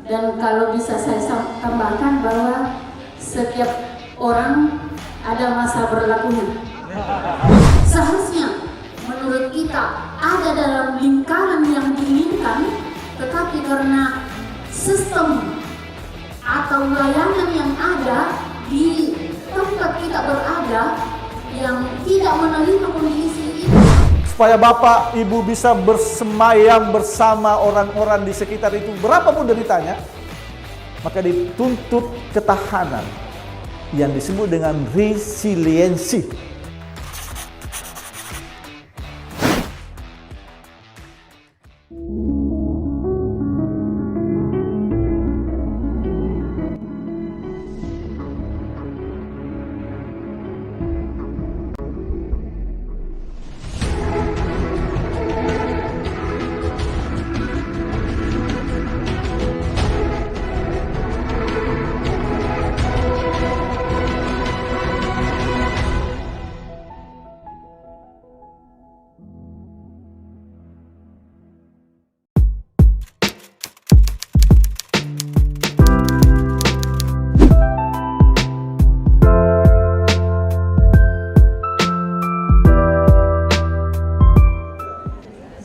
Dan kalau bisa saya tambahkan bahwa setiap orang ada masa berlakunya. Seharusnya menurut kita ada dalam lingkaran yang diinginkan, tetapi karena sistem atau layanan yang ada di tempat kita berada yang tidak menerima kondisi itu. Supaya Bapak Ibu bisa bersemayam bersama orang-orang di sekitar itu, berapapun deritanya, maka dituntut ketahanan yang disebut dengan resiliensi.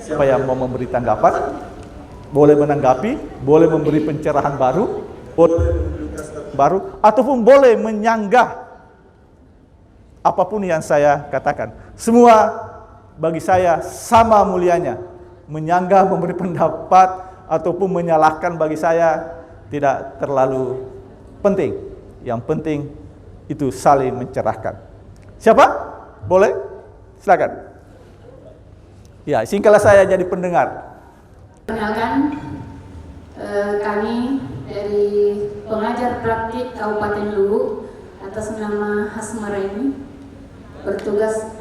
Siapa yang mau memberi tanggapan, boleh menanggapi, boleh memberi pencerahan baru, ataupun boleh menyanggah apapun yang saya katakan. Semua bagi saya sama mulianya. Menyanggah, memberi pendapat, ataupun menyalahkan bagi saya tidak terlalu penting. Yang penting itu saling mencerahkan. Siapa? Boleh? Silakan. Ya, singkatlah saya jadi pendengar. Perkenalkan, kami dari pengajar praktik Kabupaten Luwu atas nama Hasmara ini bertugas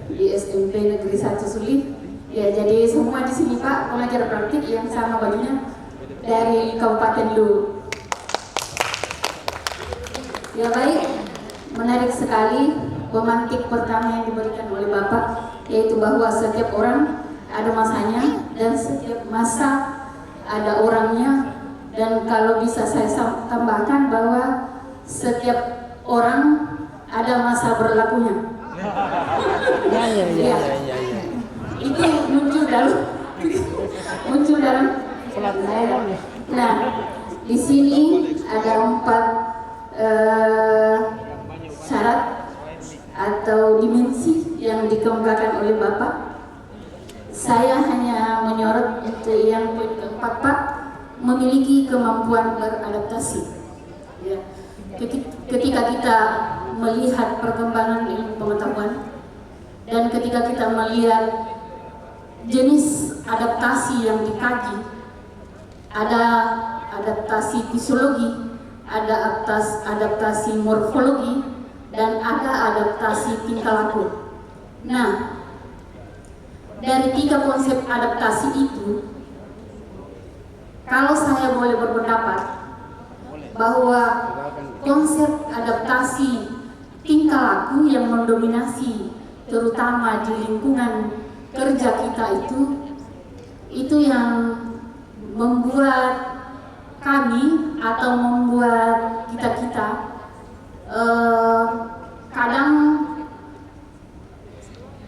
di SMP Negeri 1 Suli. Ya, jadi semua di sini Pak pengajar praktik yang sama bajunya dari Kabupaten Luwu. Ya baik, menarik sekali pemantik pertama yang diberikan oleh Bapak, yaitu bahwa setiap orang ada masanya dan setiap masa ada orangnya. Dan kalau bisa saya tambahkan bahwa setiap orang ada masa berlakunya. Ya. Itu muncul dalam Nah, di sini ada 4 syarat atau dimensi yang dikemukakan oleh Bapak. Saya hanya menyorot untuk yang poin keempat, Pak, memiliki kemampuan beradaptasi. Ya. Ketika kita melihat perkembangan ilmu pengetahuan dan ketika kita melihat jenis adaptasi yang dikaji, ada adaptasi fisiologi, ada adaptasi morfologi, dan ada adaptasi tingkah laku. Nah, dari 3 konsep adaptasi itu, kalau saya boleh berpendapat bahwa konsep adaptasi tingkah laku yang mendominasi terutama di lingkungan kerja kita itu yang membuat kami atau membuat kita kadang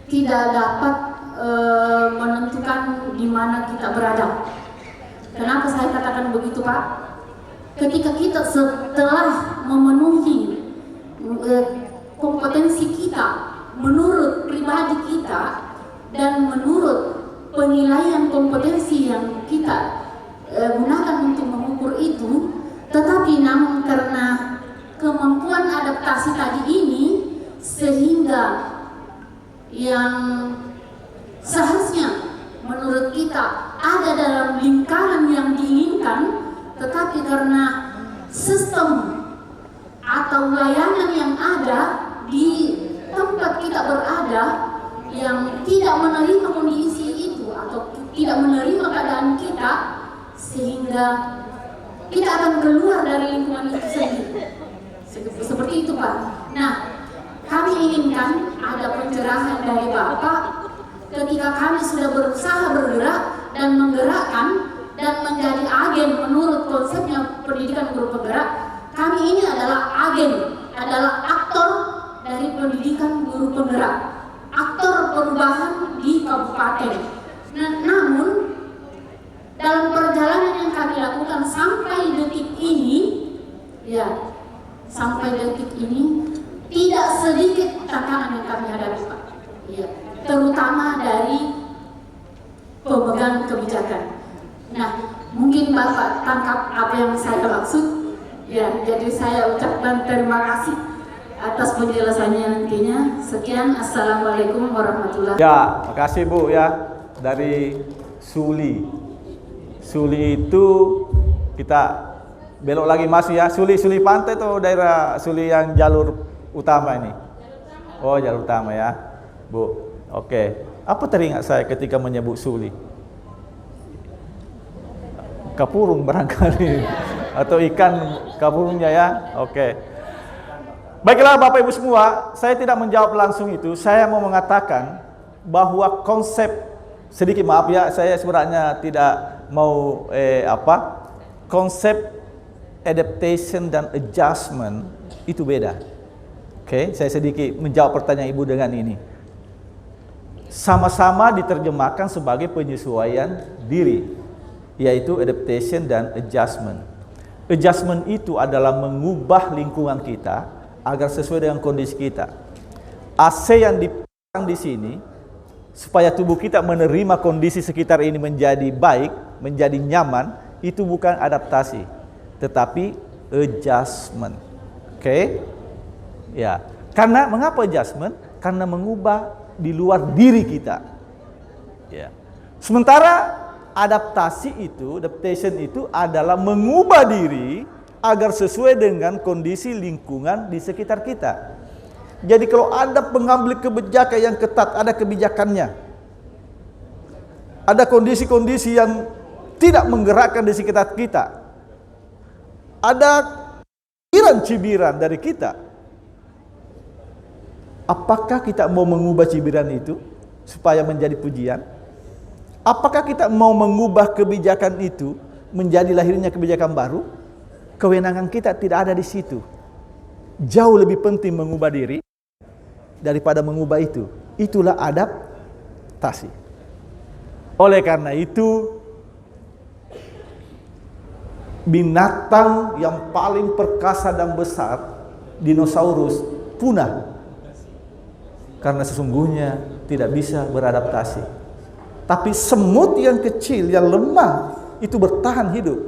tidak dapat menentukan di mana kita berada. Kenapa saya katakan begitu, Pak? Ketika kita setelah memenuhi kompetensi kita menurut pribadi kita dan menurut penilaian kompetensi yang kita gunakan untuk mengukur itu, tetapi namun karena kemampuan adaptasi tadi ini sehingga yang seharusnya menurut kita ada dalam lingkaran yang diinginkan, tetapi karena sistem atau layanan yang ada di tempat kita berada yang tidak menerima kondisi itu atau tidak menerima keadaan kita, sehingga kita akan keluar dari lingkungan itu sendiri. Seperti itu, Pak. Nah, kami inginkan ada pencerahan dari Bapak ketika kami sudah berusaha bergerak dan menggerakkan dan menjadi agen menurut konsepnya pendidikan guru penggerak, kami ini adalah agen, adalah aktor dari pendidikan guru penggerak, aktor perubahan di kabupaten. Namun dalam perjalanan yang kami lakukan sampai detik ini, ya, sampai detik ini tidak sedikit tantangan yang kami hadapi, Pak. Ya, terutama dari pemegang kebijakan. Nah, mungkin Bapak tangkap apa yang saya maksud. Ya, jadi saya ucapkan terima kasih atas penjelasannya nantinya. Sekian, assalamualaikum warahmatullahi wabarakatuh. Ya, makasih Bu ya. Dari Suli. Suli itu kita belok lagi masuk ya. Suli pantai tuh daerah Suli yang jalur utama ini. Oh, jalur utama ya, Bu. Oke. Apa teringat saya ketika menyebut Suli? Kapurung barangkali atau ikan kapurungnya ya. Oke. Baiklah Bapak Ibu semua, saya tidak menjawab langsung itu. Saya mau mengatakan bahwa konsep, sedikit maaf ya, saya sebenarnya tidak mau konsep adaptation dan adjustment itu beda. Oke, saya sedikit menjawab pertanyaan Ibu dengan ini. Sama-sama diterjemahkan sebagai penyesuaian diri, yaitu adaptation dan adjustment. Adjustment itu adalah mengubah lingkungan kita agar sesuai dengan kondisi kita. AC yang dipasang di sini supaya tubuh kita menerima kondisi sekitar ini menjadi baik, menjadi nyaman, itu bukan adaptasi, tetapi adjustment. Oke? Ya. Karena mengapa adjustment? Karena mengubah di luar diri kita. Ya. Sementara adaptation itu adalah mengubah diri agar sesuai dengan kondisi lingkungan di sekitar kita. Jadi kalau ada pengambil kebijakan yang ketat, ada kebijakannya. Ada kondisi-kondisi yang tidak menggerakkan di sekitar kita. Ada cibiran dari kita. Apakah kita mau mengubah cibiran itu supaya menjadi pujian? Apakah kita mau mengubah kebijakan itu menjadi lahirnya kebijakan baru? Kewenangan kita tidak ada di situ. Jauh lebih penting mengubah diri daripada mengubah itu. Itulah adaptasi. Oleh karena itu, binatang yang paling perkasa dan besar, dinosaurus, punah. Karena sesungguhnya tidak bisa beradaptasi. Tapi semut yang kecil, yang lemah, itu bertahan hidup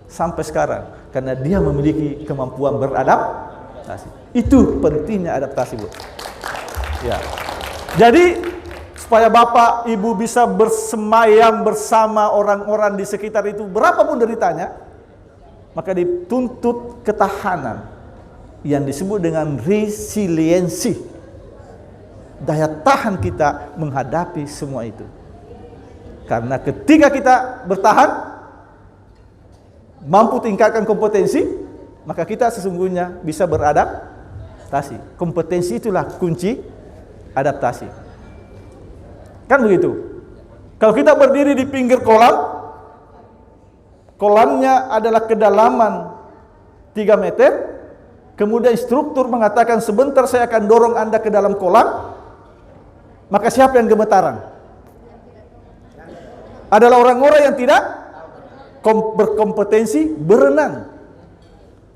sampai sekarang. Karena dia memiliki kemampuan beradaptasi. Itu pentingnya adaptasi, Bu. Ya. Jadi, supaya Bapak, Ibu bisa bersemayam bersama orang-orang di sekitar itu, berapapun deritanya, maka dituntut ketahanan yang disebut dengan resiliensi. Daya tahan kita menghadapi semua itu. Karena ketika kita bertahan, mampu tingkatkan kompetensi, maka kita sesungguhnya bisa beradaptasi. Kompetensi itulah kunci adaptasi. Kan begitu. Kalau kita berdiri di pinggir kolam, kolamnya adalah kedalaman 3 meter, kemudian instruktur mengatakan sebentar saya akan dorong Anda ke dalam kolam, maka siapa yang gemetaran? Adalah orang-orang yang tidak berkompetensi berenang.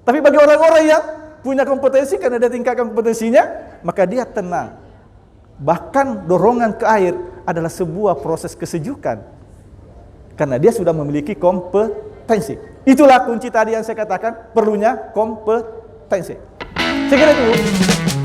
Tapi bagi orang-orang yang punya kompetensi, karena dia tingkatkan kompetensinya, maka dia tenang. Bahkan dorongan ke air adalah sebuah proses kesejukan, karena dia sudah memiliki kompetensi. Itulah kunci tadi yang saya katakan, perlunya kompetensi. Saya kira itu.